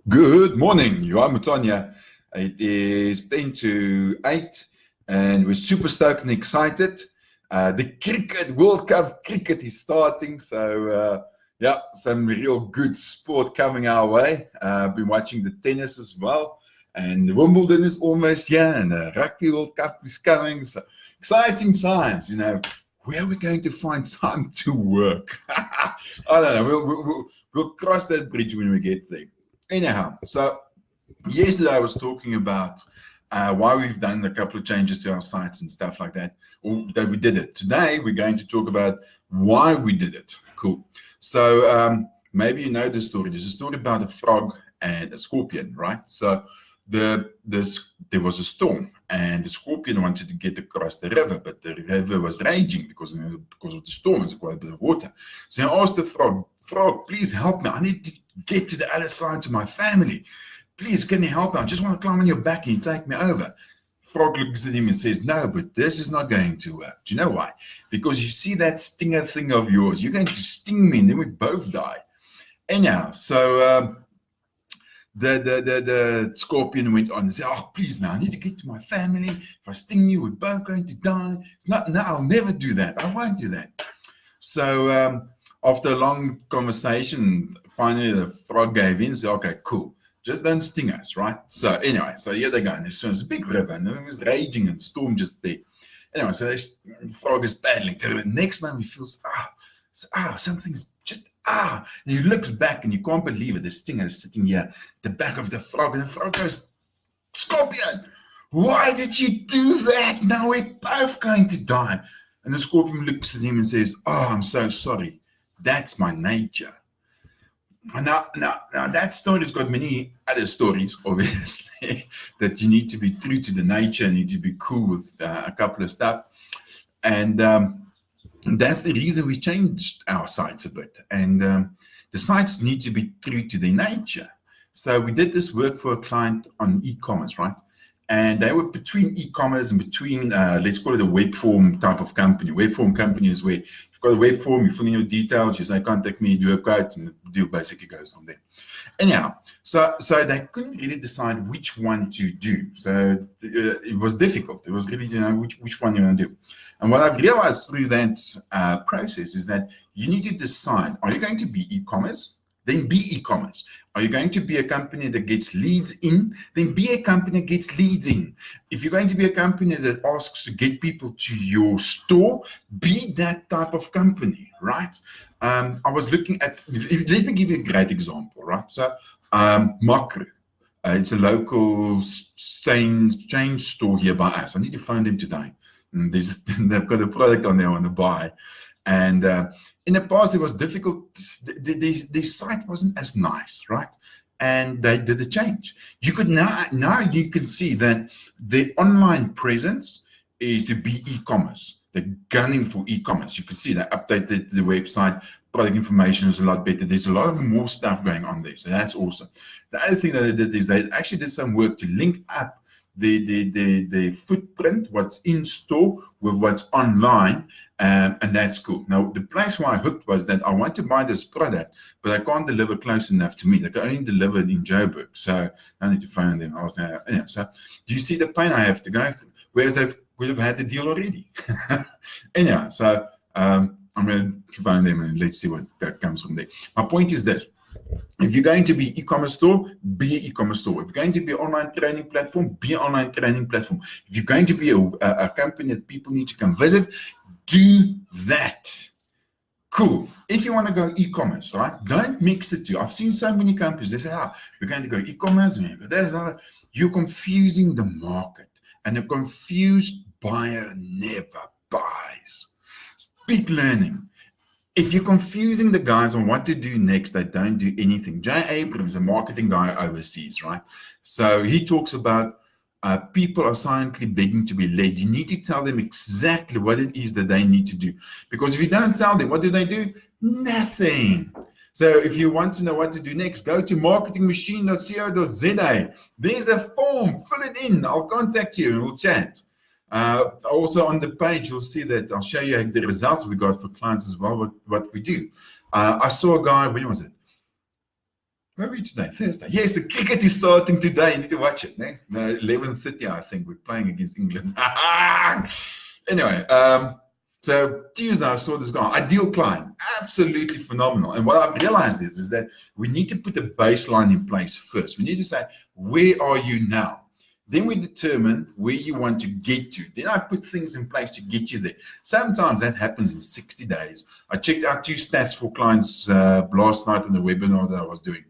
Good morning. You are Mutanya. It is 10 to 8, and we're super stoked and excited. The cricket, World Cup cricket is starting. So, some real good sport coming our way. I've been watching the tennis as well. And Wimbledon is almost here, and the Rugby World Cup is coming. So, exciting times, Where are we going to find time to work? I don't know. We'll cross that bridge when we get there. Anyhow, so yesterday I was talking about why we've done a couple of changes to our sites and stuff like that, or that we did it. Today we're going to talk about why we did it. Cool. So maybe you know the story. There's a story about a frog and a scorpion, right? So there was a storm, and the scorpion wanted to get across the river, but the river was raging because of the storm. There's quite a bit of water. So I asked the frog, please help me. I need to get to the other side to my family. Please, can you help me? I just want to climb on your back and you take me over. Frog looks at him and says, no, but this is not going to work. Do you know why? Because you see that stinger thing of yours. You're going to sting me and then we both die. Anyhow, so the scorpion went on and said, oh, please, man, I need to get to my family. If I sting you, we're both going to die. It's not, no, I'll never do that. I won't do that. So after a long conversation, finally the frog gave in and said, okay, cool. Just don't sting us, right? So anyway, so here they go. And there's a big river, and it was raging and the storm just there. Anyway, so the frog is paddling. The next moment he feels, something's just, and he looks back and you can't believe it. The stinger is sitting here at the back of the frog, and the frog goes, Scorpion, why did you do that? Now we're both going to die. And the scorpion looks at him and says, oh, I'm so sorry. That's my nature. Now that story's got many other stories, obviously, that you need to be true to the nature, need to be cool with a couple of stuff. And that's the reason we changed our sites a bit. And the sites need to be true to their nature. So we did this work for a client on e-commerce, right? And they were between e-commerce and between, let's call it a web form type of company. Web form company is where you've got a web form, you fill in your details, you say, contact me, do a quote, and the deal basically goes on there. Anyhow, so they couldn't really decide which one to do. So it was difficult. It was really, which one you want to do. And what I've realized through that process is that you need to decide, are you going to be e-commerce? Then be e-commerce. Are you going to be a company that gets leads in? Then be a company that gets leads in. If you're going to be a company that asks to get people to your store, be that type of company, right? I was looking at, let me give you a great example, right? So Makro, it's a local chain store here by us. I need to find them today. They've got a product on there I want to buy. And in the past, it was difficult. The site wasn't as nice, right? And they did a change. You could now you can see that the online presence is to be e-commerce. They're gunning for e-commerce. You can see they updated the website. Product information is a lot better. There's a lot more stuff going on there. So that's awesome. The other thing that they did is they actually did some work to link up the footprint, what's in store with what's online, and that's cool. Now, the place where I hooked was that I want to buy this product, but I can't deliver close enough to me. They can only deliver it in Joburg, so I need to phone them. I was there. Yeah, so do you see the pain I have to go through? Whereas they would have had the deal already. Anyhow, so I'm going to phone them and let's see what comes from there. My point is this. If you're going to be e-commerce store, be an e-commerce store. If you're going to be an online training platform, be an online training platform. If you're going to be a company that people need to come visit, do that. Cool. If you want to go e-commerce, right? Don't mix the two. I've seen so many companies, they say, we're going to go e-commerce. You're confusing the market. And a confused buyer never buys. Big learning. If you're confusing the guys on what to do next, they don't do anything. Jay Abrams, a marketing guy overseas, right? So he talks about people are silently begging to be led. You need to tell them exactly what it is that they need to do. Because if you don't tell them, what do? Nothing. So if you want to know what to do next, go to marketingmachine.co.za. There's a form, fill it in. I'll contact you and we'll chat. Also on the page, you'll see that I'll show you the results we got for clients as well, what we do. I saw a guy, when was it? Where are we today? Thursday. Yes, the cricket is starting today. You need to watch it. Ne? 11:30, I think. We're playing against England. Anyway, so Tuesday, I saw this guy, ideal client, absolutely phenomenal. And what I've realized is that we need to put a baseline in place first. We need to say, where are you now? Then we determine where you want to get to. Then I put things in place to get you there. Sometimes that happens in 60 days. I checked out 2 stats for clients last night in the webinar that I was doing.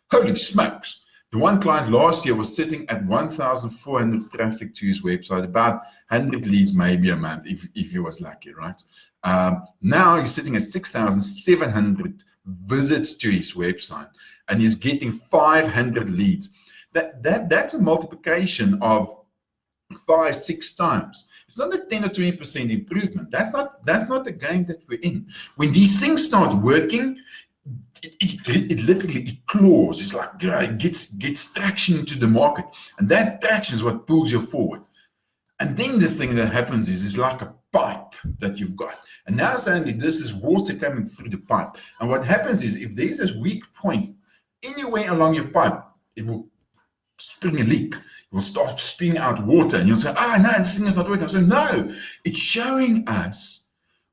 Holy smokes. The one client last year was sitting at 1,400 traffic to his website, about 100 leads maybe a month if he was lucky, right? Now he's sitting at 6,700 visits to his website, and he's getting 500 leads. That's a multiplication of 5-6 times. It's not a 10 or 20% improvement. That's not the game that we're in. When these things start working, it literally claws. It's like, it gets traction into the market, and that traction is what pulls you forward. And then the thing that happens is it's like a pipe that you've got, and now suddenly this is water coming through the pipe. And what happens is, if there's a weak point anywhere along your pipe, it will spring a leak. It will start spewing out water, and you'll say, no, this thing is not working. So no, it's showing us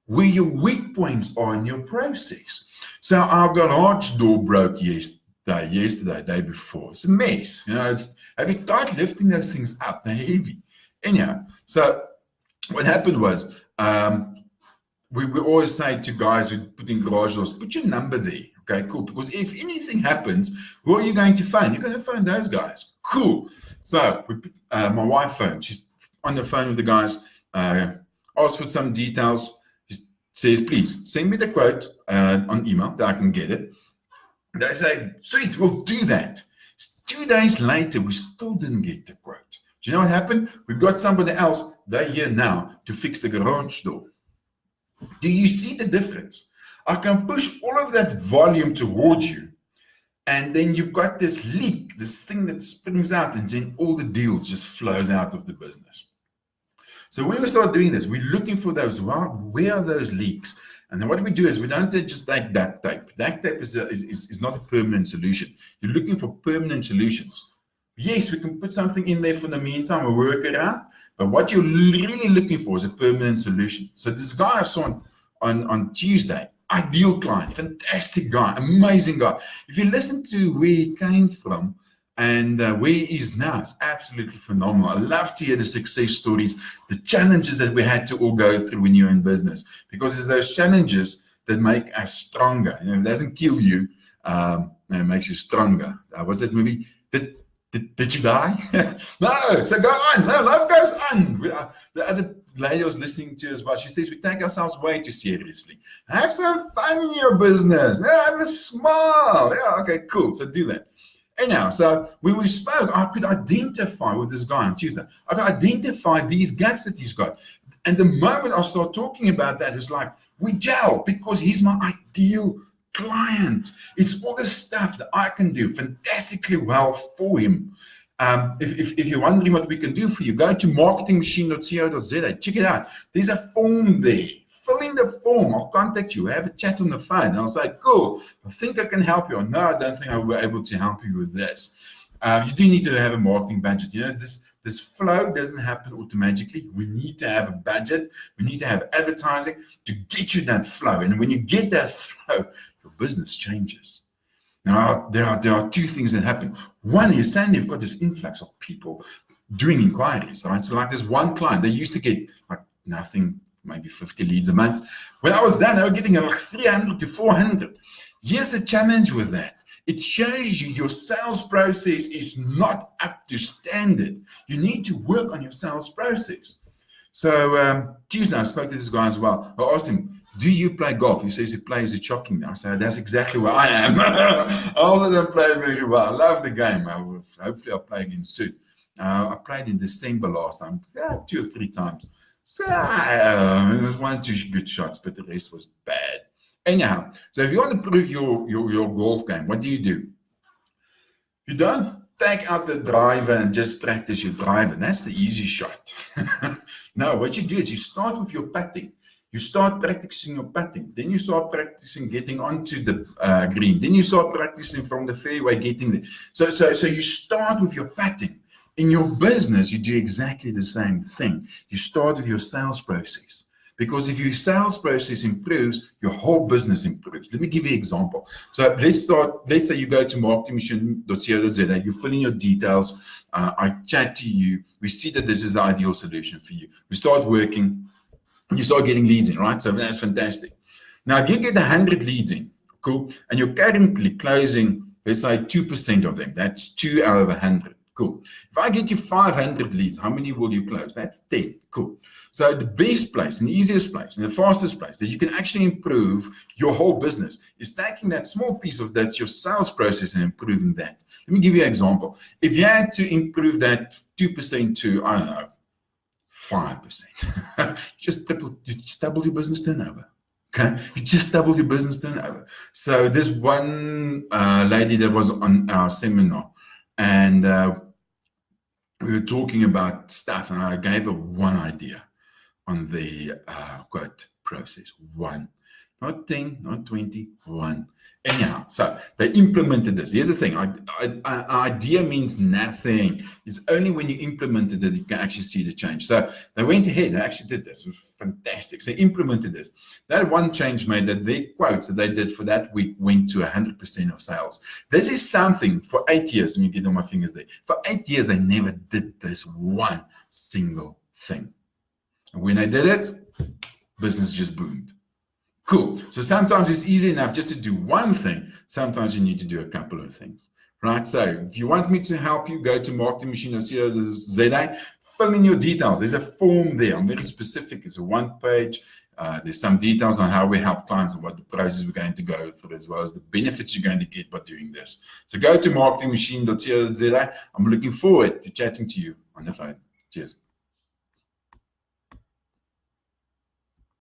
where your weak points are in your process. So our garage door broke yesterday, day before. It's a mess. Have you tried lifting those things up? They're heavy. Anyhow, so what happened was, we always say to guys who put in garage doors, put your number there. Okay, cool. Because if anything happens, who are you going to phone? You're going to phone those guys. Cool. So my wife phoned. She's on the phone with the guys. Asked for some details. Says, please send me the quote on email that I can get it. They say, sweet, we'll do that. 2 days later, we still didn't get the quote. Do you know what happened? We've got somebody else, they're here now to fix the garage door. Do you see the difference? I can push all of that volume towards you, and then you've got this leak, this thing that springs out, and then all the deals just flows out of the business. So when we start doing this, we're looking for those, where are those leaks? And then what we do is we don't just take duct tape. Duct tape is not a permanent solution. You're looking for permanent solutions. Yes, we can put something in there for the meantime, we'll work it out. But what you're really looking for is a permanent solution. So this guy I saw on Tuesday, ideal client, fantastic guy, amazing guy. If you listen to where he came from, and where he is now, it's absolutely phenomenal. I love to hear the success stories, the challenges that we had to all go through when you're in business, because it's those challenges that make us stronger. It doesn't kill you, it makes you stronger. Was that movie? Did you die? No, so go on. No, life goes on. The other lady I was listening to as well, she says, we take ourselves way too seriously. Have some fun in your business. Have a smile. Yeah, okay, cool. So do that. Anyhow, so when we spoke, I could identify with this guy on Tuesday. I could identify these gaps that he's got. And the moment I start talking about that, it's like, we gel, because he's my ideal client. It's all the stuff that I can do fantastically well for him. If you're wondering what we can do for you, go to marketingmachine.co.za. Check it out. There's a form there. Fill in the form. I'll contact you. Have a chat on the phone. And I'll say, cool, I think I can help you. Or no, I don't think I will be able to help you with this. You do need to have a marketing budget. This flow doesn't happen automatically. We need to have a budget. We need to have advertising to get you that flow. And when you get that flow, your business changes. Now, there are 2 things that happen. One is, suddenly you've got this influx of people doing inquiries. Right? So like this one client, they used to get like nothing, maybe 50 leads a month. When I was done, they were getting like 300 to 400. Here's the challenge with that. It shows you your sales process is not up to standard. You need to work on your sales process. So Tuesday, I spoke to this guy as well. I asked him, do you play golf? He says he plays it shockingly. I said, that's exactly where I am. I also don't play very well. I love the game. Hopefully I'll play again soon. I played in December last time, 2 or 3 times. So it was 1 or 2 good shots, but the rest was bad. Anyhow, so if you want to improve your golf game, what do? You don't take out the driver and just practice your driver. That's the easy shot. No, what you do is you start with your putting. You start practicing your putting. Then you start practicing getting onto the green. Then you start practicing from the fairway getting there. So you start with your putting. In your business, you do exactly the same thing. You start with your sales process. Because if your sales process improves, your whole business improves. Let me give you an example. So let's say you go to marketingmachine.co.za, you fill in your details, I chat to you, we see that this is the ideal solution for you. We start working, you start getting leads in, right? So that's fantastic. Now, if you get 100 leads in, cool, and you're currently closing, let's say 2% of them, that's 2 out of 100. Cool. If I get you 500 leads, how many will you close? That's 10. Cool. So the best place and the easiest place and the fastest place that you can actually improve your whole business is taking that small piece of that's your sales process and improving that. Let me give you an example. If you had to improve that 2% to, I don't know, 5%, you just double your business turnover. Okay, you just double your business turnover. So this one lady that was on our seminar, and we were talking about stuff, and I gave her one idea on the quote process. One, not 10, not 20, one. Anyhow, so they implemented this. Here's the thing, idea means nothing. It's only when you implement it that you can actually see the change. So they went ahead, they actually did this. It was fantastic. So they implemented this. That one change made that their quotes that they did for that week went to 100% of sales. This is something for 8 years. Let me get on my fingers there. For 8 years, they never did this one single thing. And when they did it, business just boomed. Cool. So sometimes it's easy enough just to do one thing. Sometimes you need to do a couple of things, right? So if you want me to help you, go to marketingmachine.co.za, fill in your details. There's a form there. I'm very specific. It's a one page. There's some details on how we help clients and what the process we're going to go through, as well as the benefits you're going to get by doing this. So go to marketingmachine.co.za. I'm looking forward to chatting to you on the phone. Cheers.